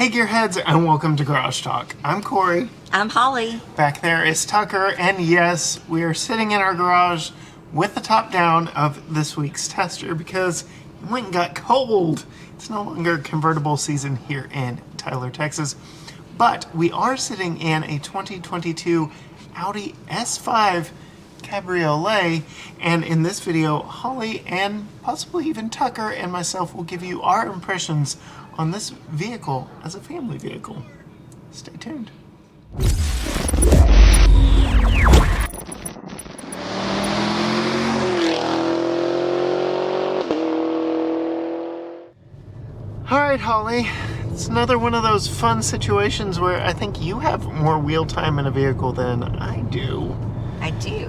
Hey Gearheads, and welcome to Garage Talk. I'm Corey. I'm Holly. Back there is Tucker, and yes, we are sitting in our garage with the top down of this week's tester because it went and got cold. It's no longer convertible season here in Tyler, Texas, but we are sitting in a 2022 Audi S5 Cabriolet, and in this video, Holly and possibly even Tucker and myself will give you our impressions on this vehicle as a family vehicle. Stay tuned. All right, Holly, it's another one of those fun situations where I think you have more wheel time in a vehicle than I do. I do.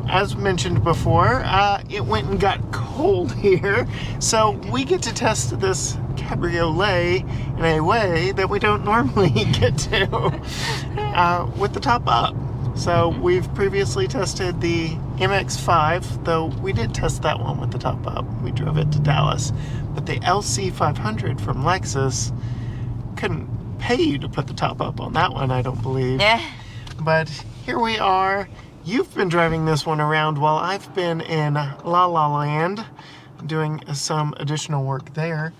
As mentioned before, it went and got cold here, so we get to test this Cabriolet in a way that we don't normally get to with the top up. So we've previously tested the MX-5, though we did test that one with the top up. We drove it to Dallas. But the LC 500 from Lexus, couldn't pay you to put the top up on that one, I don't believe. But here we are. You've been driving this one around while I've been in La La Land doing some additional work there.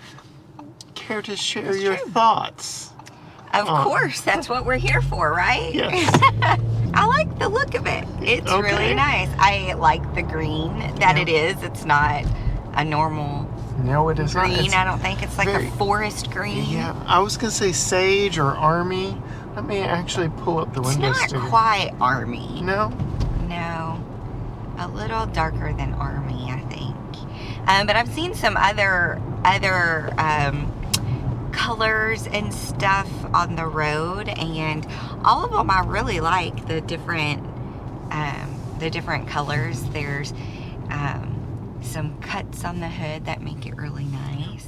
Care to share your thoughts? Of course, that's what we're here for, right? Yes. I like the look of it. It's really nice. I like the green that it is. It's not a normal No, it is green. not. I don't think it's like a forest green. Yeah, I was going to say sage or army. Let me actually pull up the window It's sticker. not quite army. No? No. A little darker than army, I think. But I've seen some other colors and stuff on the road, and all of them I really like the different colors. There's some cuts on the hood that make it really nice.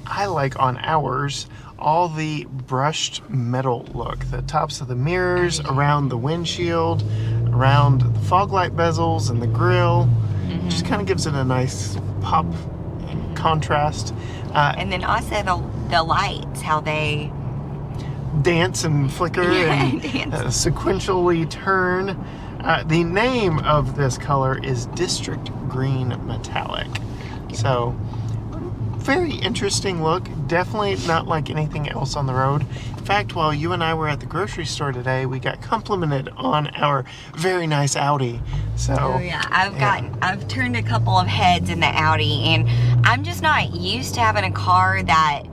I like on ours all the brushed metal look. The tops of the mirrors, around the windshield, around the fog light bezels and the grille. Just kind of gives it a nice pop and contrast. And then also the lights, how they dance and flicker and sequentially turn. The name of this color is District Green Metallic. So, very interesting look. Definitely not like anything else on the road. In fact, while you and I were at the grocery store today, we got complimented on our very nice Audi. So, I've turned a couple of heads in the Audi, and I'm just not used to having a car that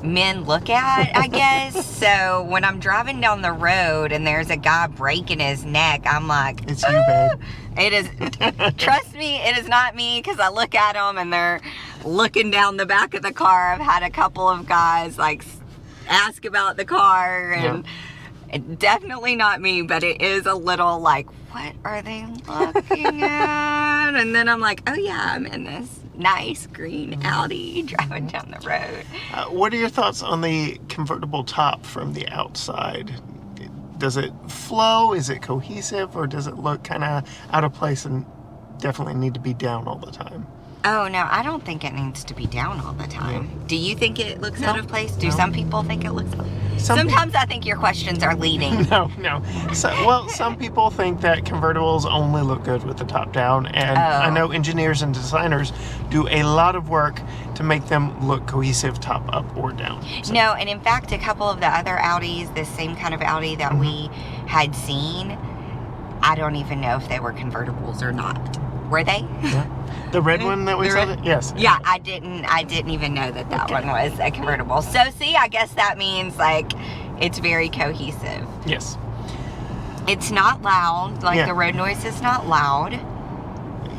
men look at, I guess. So when I'm driving down the road and there's a guy breaking his neck, I'm like, it's you, babe. It is. Trust me, it is not me, because I look at them and they're looking down the back of the car. I've had a couple of guys like ask about the car, and it's definitely not me, but it is a little like, what are they looking at? And then I'm like, oh yeah, I'm in this nice green Audi driving down the road. What are your thoughts on the convertible top from the outside? Does it flow? Is it cohesive? Or does it look kind of out of place and definitely need to be down all the time? Oh, no, I don't think it needs to be down all the time. Yeah. Do you think it looks out of place? Do some people think it looks out of place? Sometimes I think your questions are leading. No. So, some people think that convertibles only look good with the top down, and I know engineers and designers do a lot of work to make them look cohesive top up or down. So. No, and in fact, a couple of the other Audis, the same kind of Audi that we had seen, I don't even know if they were convertibles or not. Were they? Yeah. The red one that we saw? Yes. Yeah, I didn't even know that one was a convertible. So see, I guess that means like it's very cohesive. Yes. It's not loud. Like the road noise is not loud.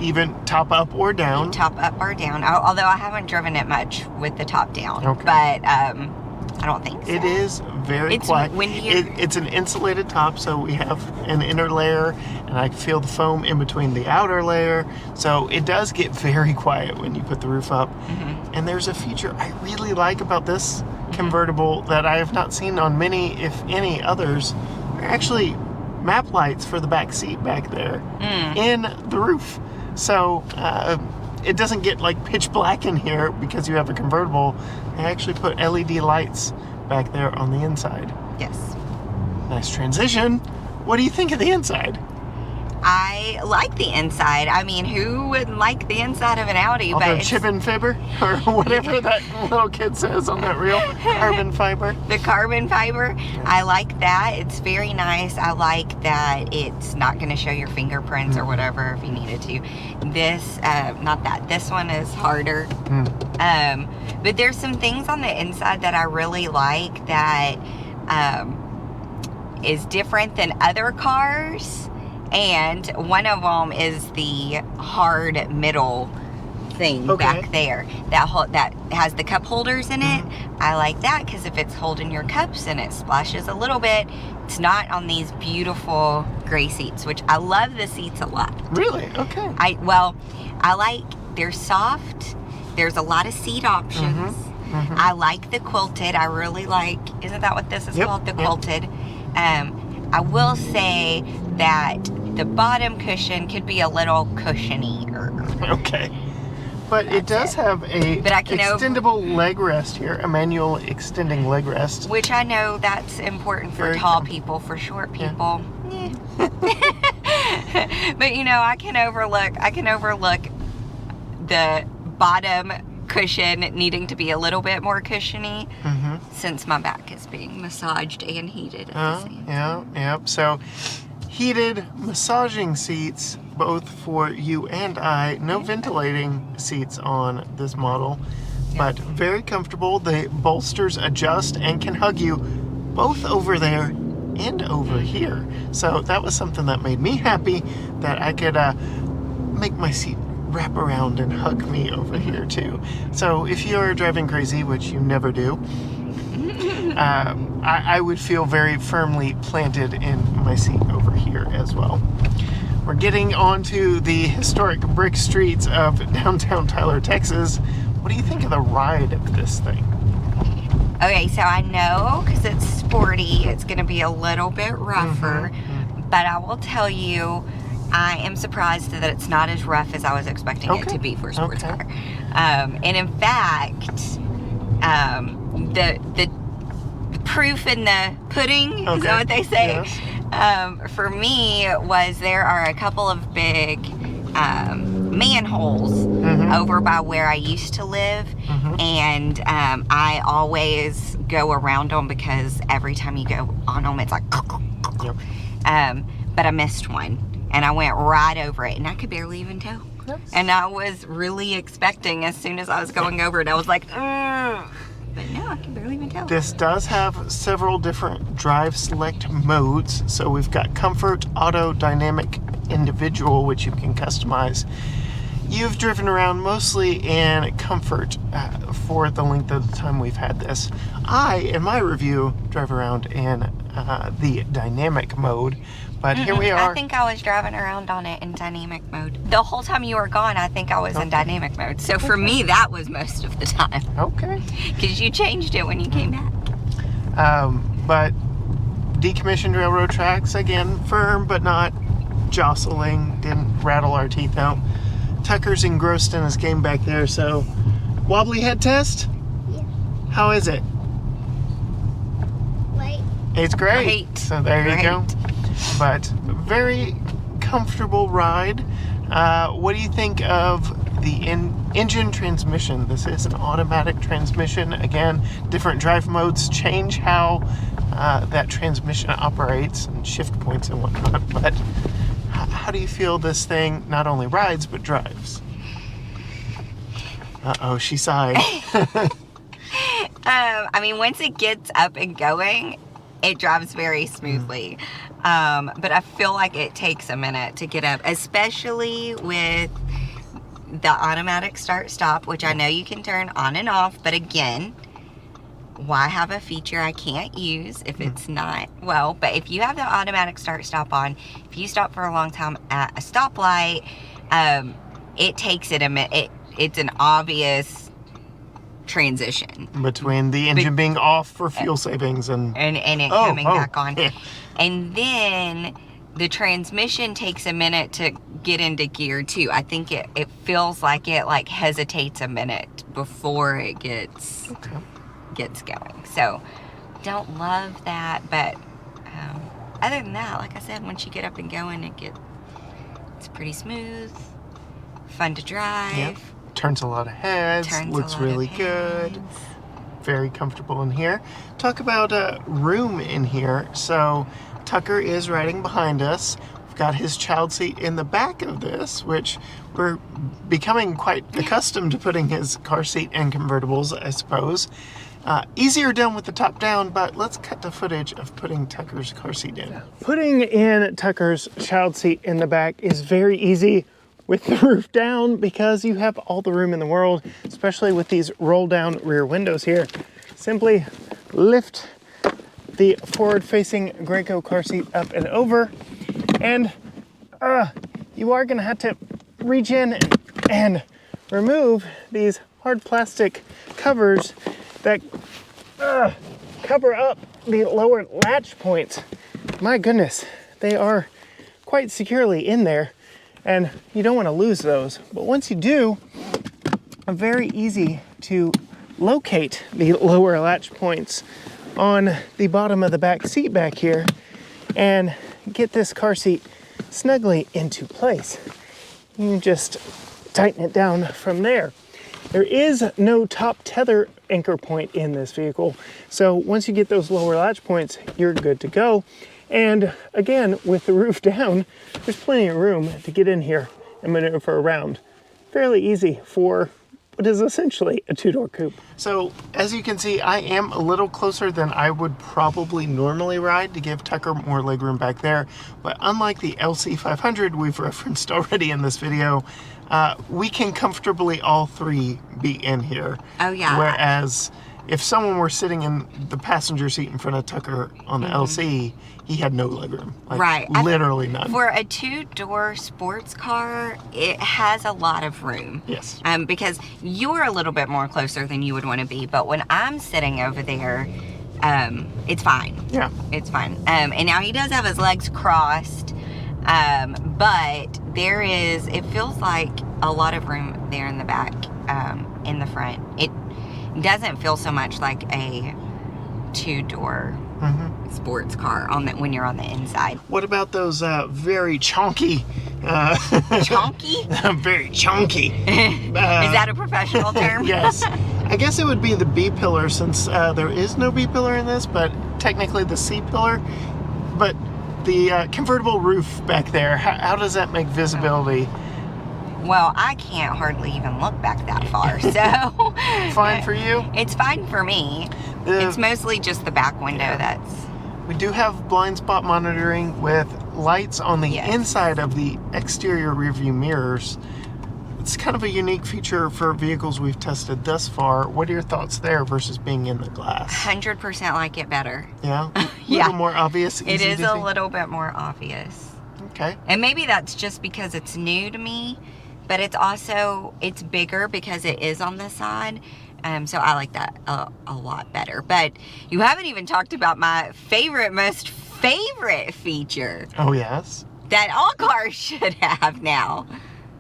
Even top up or down? Top up or down. Although I haven't driven it much with the top down. Okay. But I don't think so. It is very quiet. It's an insulated top, so we have an inner layer, and I can feel the foam in between the outer layer. So it does get very quiet when you put the roof up. And there's a feature I really like about this convertible that I have not seen on many, if any, others. They're actually map lights for the back seat back there in the roof. So it doesn't get like pitch black in here because you have a convertible. They actually put LED lights back there on the inside. Yes. Nice transition. What do you think of the inside? I like the inside. I mean, who wouldn't like the inside of an Audi? Although But chip and fiber, or whatever that little kid says on that reel, carbon fiber. the carbon fiber, I like that. It's very nice. I like that it's not going to show your fingerprints or whatever if you needed to. This, not that. This one is harder. But there's some things on the inside that I really like that is different than other cars. And one of them is the hard middle thing back there that has the cup holders in it. I like that because if it's holding your cups and it splashes a little bit, it's not on these beautiful gray seats, which I love the seats a lot. Really? Okay. I like, they're soft. There's a lot of seat options. I like the quilted. I really like, isn't that what this is called? The quilted. I will say that the bottom cushion could be a little cushionier. Okay. But it does have a extendable leg rest here, a manual extending leg rest. Which I know that's important for tall people, for short people. Yeah. But you know, I can overlook the bottom cushion needing to be a little bit more cushiony since my back is being massaged and heated at the same time. Yep. So heated massaging seats both for you and I. No ventilating seats on this model, but very comfortable. The bolsters adjust and can hug you both over there and over here. So that was something that made me happy, that I could make my seat wrap around and hug me over here too. So if you're driving crazy, which you never do, I would feel very firmly planted in my seat over here as well. We're getting onto the historic brick streets of downtown Tyler, Texas. What do you think of the ride of this thing? Okay, so I know because it's sporty, it's going to be a little bit rougher, but I will tell you, I am surprised that it's not as rough as I was expecting it to be for a sports car. And in fact, the proof in the pudding, is that what they say? Yes. For me was there are a couple of big manholes over by where I used to live, and I always go around them because every time you go on them, it's like, but I missed one. And I went right over it, and I could barely even tell. And I was really expecting, as soon as I was going over it, I was like, ugh. But no, I can barely even tell. This does have several different drive select modes. So we've got Comfort, Auto, Dynamic, Individual, which you can customize. You've driven around mostly in Comfort for the length of the time we've had this. I, in my review, drive around in the Dynamic mode. But here we are. I think I was driving around on it in dynamic mode. The whole time you were gone, I think I was in dynamic mode. So for me, that was most of the time. Okay. Because you changed it when you came back. But decommissioned railroad tracks, again, firm but not jostling. Didn't rattle our teeth out. Tucker's engrossed in his game back there, so wobbly head test? Yeah. How is it? Great. It's great. So there you go. But very comfortable ride. What do you think of the engine transmission? This is an automatic transmission. Again, different drive modes change how that transmission operates and shift points and whatnot. But how do you feel this thing not only rides but drives? Uh-oh, she sighed. I mean, once it gets up and going, it drives very smoothly. But I feel like it takes a minute to get up, especially with the automatic start-stop, which I know you can turn on and off. But again, why have a feature I can't use if it's not, well, but if you have the automatic start-stop on, if you stop for a long time at a stoplight, it takes it a minute. It's an obvious transition between the engine being off for fuel savings and it coming back on. And then the transmission takes a minute to get into gear too. I think it feels like it hesitates a minute before it gets going. So don't love that, but other than that, like I said, once you get up and going, it's pretty smooth, fun to drive. Yep. Turns a lot of heads. Looks really good. Very comfortable in here. Talk about room in here. So Tucker is riding behind us. We've got his child seat in the back of this, which we're becoming quite accustomed to putting his car seat in convertibles, I suppose. Easier done with the top down, but let's cut the footage of putting Tucker's car seat in. Putting in Tucker's child seat in the back is very easy with the roof down because you have all the room in the world, especially with these roll down rear windows here. Simply lift the forward facing Graco car seat up and over, and you are gonna have to reach in and remove these hard plastic covers that cover up the lower latch points. My goodness, they are quite securely in there, and you don't want to lose those. But once you do, it's very easy to locate the lower latch points on the bottom of the back seat back here and get this car seat snugly into place. You can just tighten it down from there. There is no top tether anchor point in this vehicle, so once you get those lower latch points, you're good to go. And again, with the roof down, there's plenty of room to get in here and maneuver around. Fairly easy for what is essentially a two-door coupe. So as you can see, I am a little closer than I would probably normally ride to give Tucker more legroom back there. But unlike the LC 500 we've referenced already in this video, we can comfortably all three be in here. Oh yeah. Whereas if someone were sitting in the passenger seat in front of Tucker on the LC, he had no legroom. Like, right. Literally none. For a two-door sports car, it has a lot of room. Yes. Because you're a little bit more closer than you would want to be, but when I'm sitting over there, it's fine. Yeah. It's fine. And now he does have his legs crossed, but it feels like a lot of room there in the back, in the front. It doesn't feel so much like a two-door sports car when you're on the inside. What about those very chonky? Chonky? Very chonky. Is that a professional term? Yes. I guess it would be the B pillar, since there is no B pillar in this, but technically the C pillar. But the convertible roof back there, how does that make visibility? Well, I can't hardly even look back that far, so... Fine for you? It's fine for me. It's mostly just the back window that's... We do have blind spot monitoring with lights on the inside of the exterior rearview mirrors. It's kind of a unique feature for vehicles we've tested thus far. What are your thoughts there versus being in the glass? 100% like it better. Yeah? A Yeah. little more obvious? It is a little bit more obvious. Okay. And maybe that's just because it's new to me, but it's bigger because it is on the side. So I like that a lot better. But you haven't even talked about my most favorite feature. Oh, yes? That all cars should have now.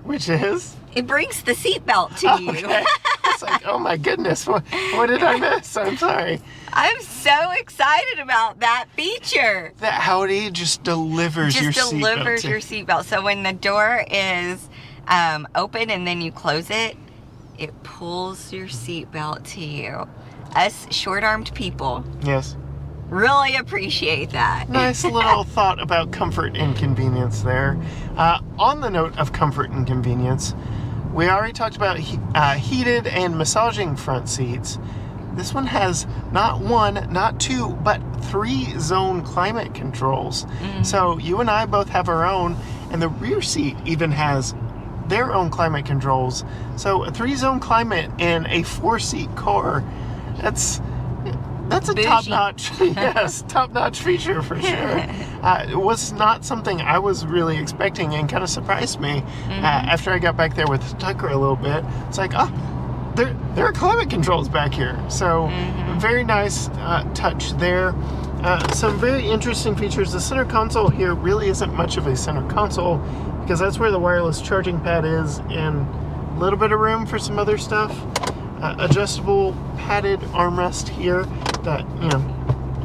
Which is? It brings the seatbelt to you. Okay. It's like, oh my goodness, what did I miss? I'm sorry. I'm so excited about that feature. That Audi just delivers your seatbelt. Delivers your seatbelt. So when the door is open and then you close it, it pulls your seatbelt to you. Us short-armed people. Yes. Really appreciate that. Nice little thought about comfort and convenience there. On the note of comfort and convenience, we already talked about heated and massaging front seats. This one has not one, not two, but 3 zone climate controls. So you and I both have our own, and the rear seat even has their own climate controls. So a 3-zone climate in a 4-seat car, that's a top-notch, yes, top-notch feature for sure. It was not something I was really expecting, and kind of surprised me after I got back there with Tucker a little bit. It's like, there are climate controls back here. So very nice touch there. Some very interesting features. The center console here really isn't much of a center console, because that's where the wireless charging pad is, and a little bit of room for some other stuff. Adjustable padded armrest here that,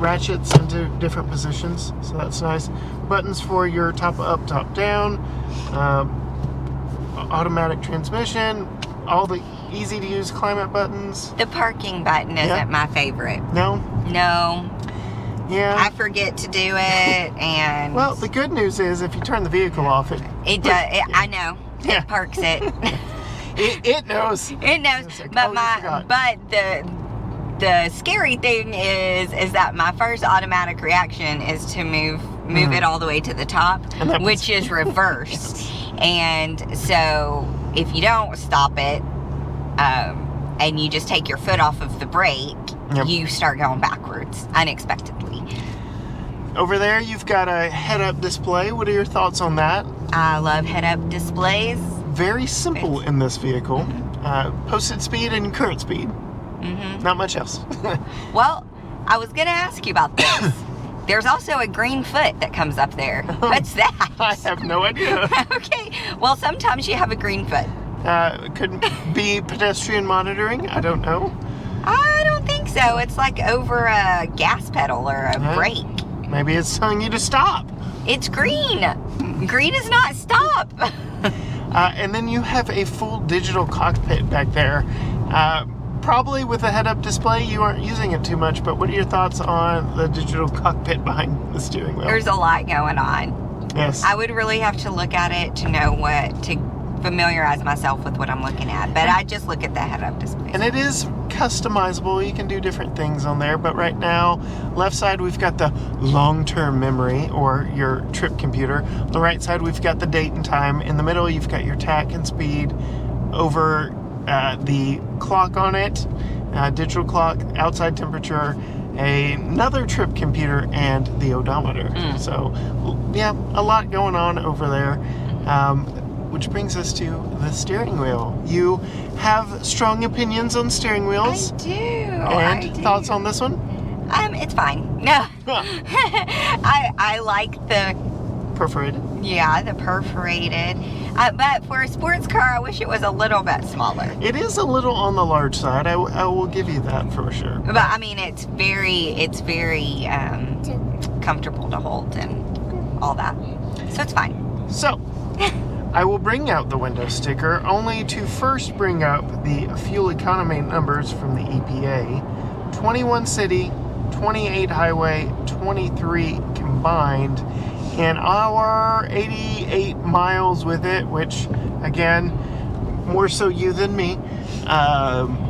ratchets into different positions, so that's nice. Buttons for your top up, top down, automatic transmission, all the easy to use climate buttons. The parking button isn't my favorite. No? No. Yeah. I forget to do it, and Well, the good news is if you turn the vehicle off, it does. I know. Yeah. It parks it. it knows. It knows. It's like, But oh, you forgot. the scary thing is that my first automatic reaction is to move it all the way to the top, which is reverse. And so if you don't stop it, and you just take your foot off of the brake, you start going backwards unexpectedly. Over there, you've got a head-up display. What are your thoughts on that? I love head-up displays. Very simple in this vehicle. Posted speed and current speed. Not much else. Well, I was going to ask you about this. There's also a green foot that comes up there. What's that? I have no idea. Okay. Well, sometimes you have a green foot. Could be pedestrian monitoring. I don't know. I don't think so. It's like over a gas pedal or a brake. Maybe it's telling you to stop. It's green. Green is not stop. And then you have a full digital cockpit back there. Probably with a head-up display, you aren't using it too much, but what are your thoughts on the digital cockpit behind the steering wheel? There's a lot going on. Yes. I would really have to look at it to know to familiarize myself with what I'm looking at, but I just look at the head-up display. And it is customizable. You can do different things on there, but right now, left side we've got the long-term memory, or your trip computer. On the right side we've got the date and time. In the middle you've got your tack and speed. Over the clock on it, digital clock, outside temperature, another trip computer, and the odometer. So yeah, a lot going on over there. Which brings us to the steering wheel. You have strong opinions on steering wheels. I do. And thoughts on this one? It's fine. No. I like the perforated. Yeah, the perforated. But for a sports car, I wish it was a little bit smaller. It is a little on the large side. I will give you that for sure. But I mean, it's very comfortable to hold and all that. So it's fine. So, I will bring out the window sticker only to first bring up the fuel economy numbers from the EPA. 21 city, 28 highway, 23 combined, and our 88 miles with it, which again, more so you than me.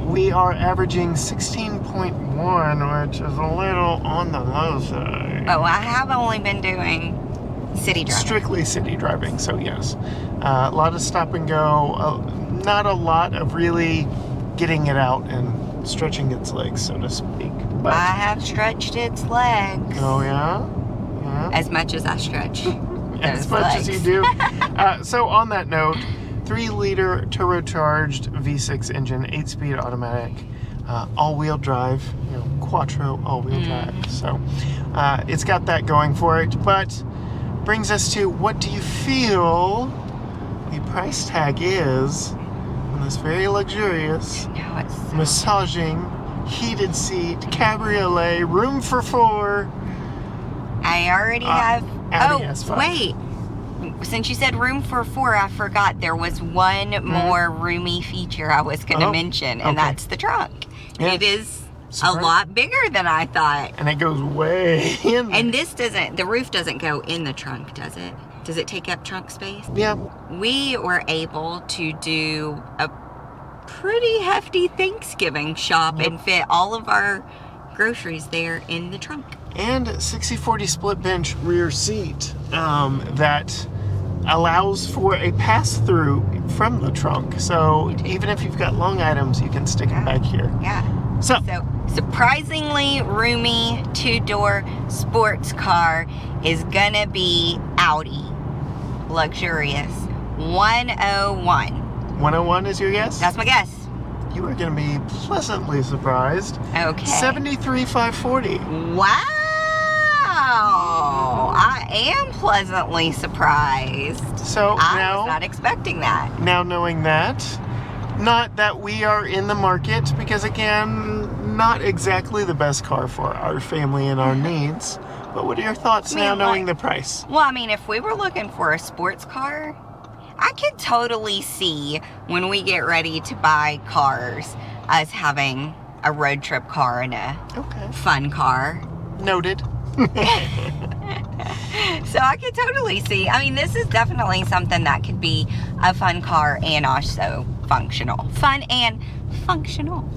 We are averaging 16.1, which is a little on the low side. Oh, I have only been doing city driving. Strictly city driving, so yes. A lot of stop and go, not a lot of really getting it out and stretching its legs, so to speak. But, I have stretched its legs. Oh yeah? Yeah. As much as I stretch. As much as you do. So on that note, 3-liter turbocharged V6 engine, 8-speed automatic, all-wheel drive, quattro all-wheel drive. So it's got that going for it, but brings us to, what do you feel the price tag is on this very luxurious, massaging, heated seat, cabriolet, room for 4? I already have. Audi S5. Wait. Since you said room for 4, I forgot there was one more roomy feature I was going to mention, and that's the trunk. Yes. It is a lot bigger than I thought. And it goes way in there. And the roof doesn't go in the trunk, does it? Does it take up trunk space? Yeah. We were able to do a pretty hefty Thanksgiving shop and fit all of our groceries there in the trunk. And 60/40 split bench rear seat that allows for a pass-through from the trunk. So even if you've got long items, you can stick them back here. Yeah. So surprisingly roomy 2-door sports car is gonna be Audi. Luxurious. 101. 101 is your guess? That's my guess. You are going to be pleasantly surprised. Okay. 73,540. Wow. I am pleasantly surprised. So I was not expecting that. Now knowing that, not that we are in the market, because again, not exactly the best car for our family and our needs. But what are your thoughts now knowing the price? Well, I mean, if we were looking for a sports car, I could totally see when we get ready to buy cars us having a road trip car and a fun car. Noted. So I could totally see. I mean, this is definitely something that could be a fun car and also functional. Fun and functional.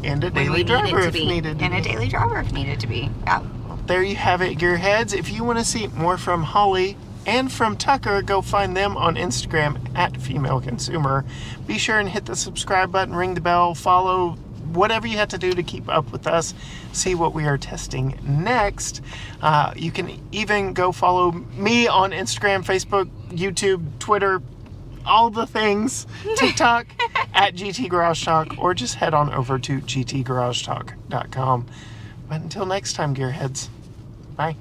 And a daily driver if needed to be. And a daily driver if needed to be. Yeah. There you have it, gearheads. If you want to see more from Holli and from Tucker, go find them on Instagram at Female Consumer. Be sure and hit the subscribe button, ring the bell, follow, whatever you have to do to keep up with us, see what we are testing next. You can even go follow me on Instagram, Facebook, YouTube, Twitter, all the things, TikTok, at GT Garage Talk, or just head on over to gtgaragetalk.com. But until next time, gearheads, bye.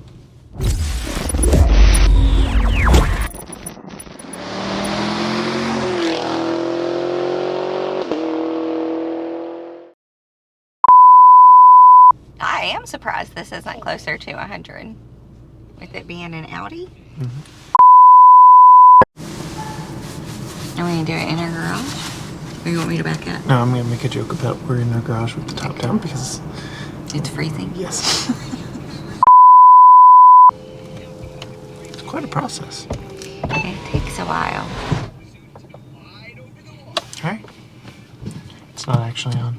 I am surprised this isn't closer to 100 with it being an Audi. Are we going to do it in our garage? Or you want me to back up? No, I'm going to make a joke about we're in our garage with the top down because it's freezing? Yes. It's quite a process. It takes a while. Alright. It's not actually on.